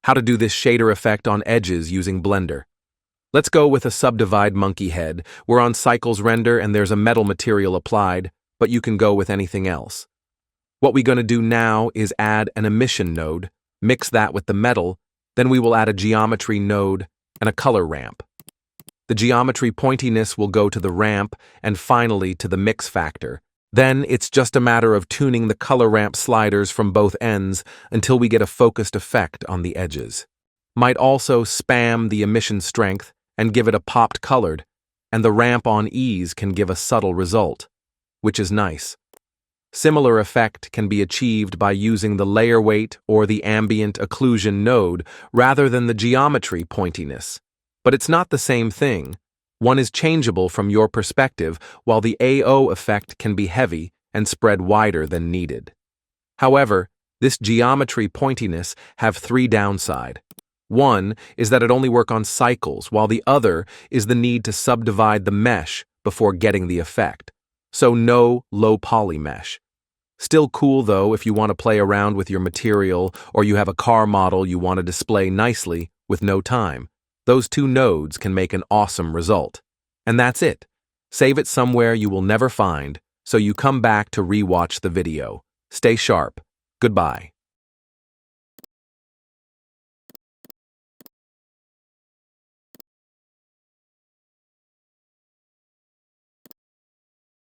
How to do this shader effect on edges using Blender. Let's go with a subdivide monkey head. We're on Cycles Render and there's a metal material applied, but you can go with anything else. What we're going to do now is add an emission node, mix that with the metal, then we will add a geometry node and a color ramp. The geometry pointiness will go to the ramp and finally to the mix factor. Then it's just a matter of tuning the color ramp sliders from both ends until we get a focused effect on the edges. Might also spam the emission strength and give it a popped colored, and the ramp on ease can give a subtle result, which is nice. Similar effect can be achieved by using the layer weight or the ambient occlusion node rather than the geometry pointiness. But it's not the same thing. One is changeable from your perspective, while the AO effect can be heavy and spread wider than needed. However, this geometry pointiness have three downsides. One is that it only works on cycles, while the other is the need to subdivide the mesh before getting the effect. So no low poly mesh. Still cool though if you want to play around with your material or you have a car model you want to display nicely with no time. Those two nodes can make an awesome result. And that's it. Save it somewhere you will never find, so you come back to rewatch the video. Stay sharp. Goodbye.